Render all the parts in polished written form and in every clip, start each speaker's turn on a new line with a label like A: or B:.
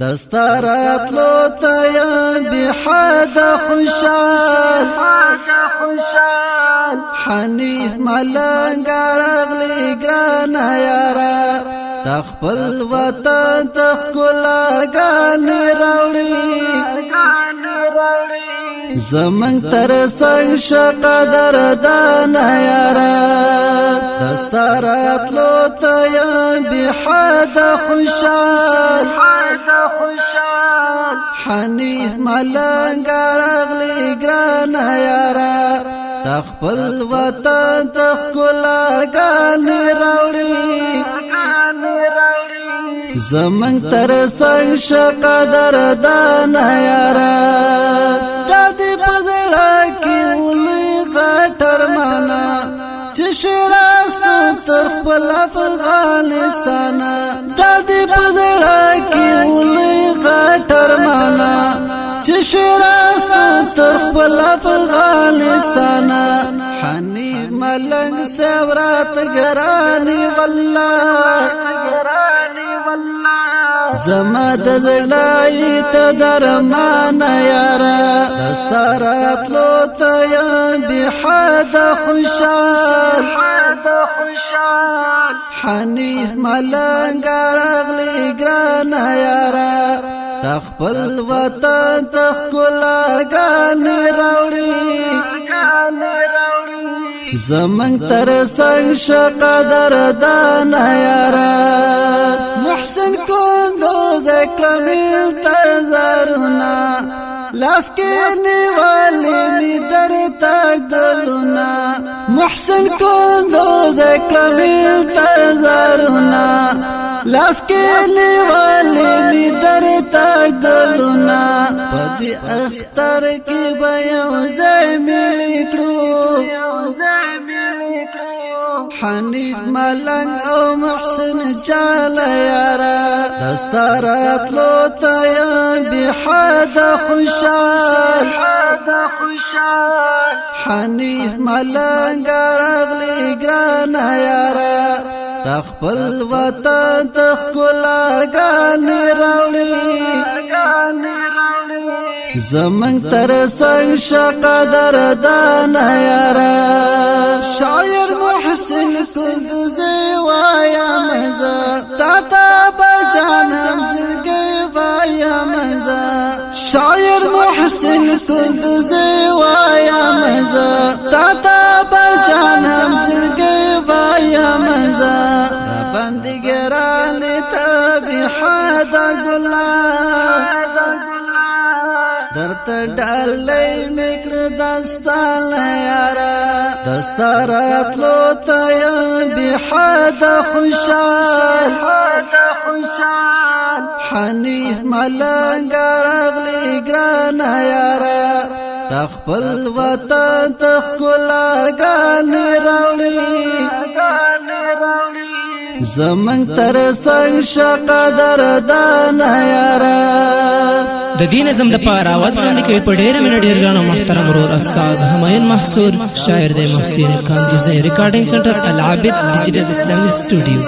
A: دستارات لوتا یا بحد خوشال حنیف ملنگ رغلی گرانا یارا تخپل وطن تخکلا گانی روڑی زمن تر سنگ شقدر دانا یارا دستارات لوتا یا بحد خوشال حنیف ملنگ رغلی گرانا یارا تخپل وطن تخکلا گانی روڑی زمن تر سنگ شقدر دانا یارا دادی پزڑا کی اولی غٹر مانا چشراستو ترخپل افغانستانا دادی پزڑا کی اولی غٹر مانا چشراستو ترخپل افغانستانا حنیف ملنگ سیورات گرانی والله زما د زړای ته درمان یارا دستارات لوتا یا بحد خوشال حنیف ملنگ رغلی گرانا یارا تخپل وطن تخکلا گانی روڑی زمن تر سنگ شقدر دانا یارا محسن کندوز اکرمیل تزارونا لاسکینی والی می در تگلونا محسن کندوز اکرمیل تزارونا لاسکینی والی می در تگلونا پدی اختر کی بیوزی ملی کرو حنیف ملنگ او محسن چالا یارا دستارات لوتا یا بحد خوشال حنیف ملنگ رغلی گرانا یارا تخپل وطن تخکلا گانی روڑی زمن تر سنگ شقدر دانا یارا شاعر محسن کندوزی وایا مزا تاتا بجانم زلگی وایا مزا شاعر محسن کندوزی وایا مزا تاتا بجانم زلگی وایا مزا بندگرانی تبی حد گلان درت ڈالی مکر دستان یارا دستارات لوتا یا بحد خوشال حنیف ملنگ رغلی گرانا یارا تخپل وطن تخکلا گانی روڑی زمن تر سنگ شقدر دانا یارا
B: د دې نظم د پاره आवाज وړاندې کوي په ډېر منډ ډېر ګرانو محترم ورور استاد همایون محصور شاعر د محسن کاندوزی ریکارډینګ سنټر العابد ډیجیټل اسلامي سټوډیو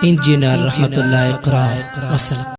B: انجینر رحمت الله اقرا والسلام.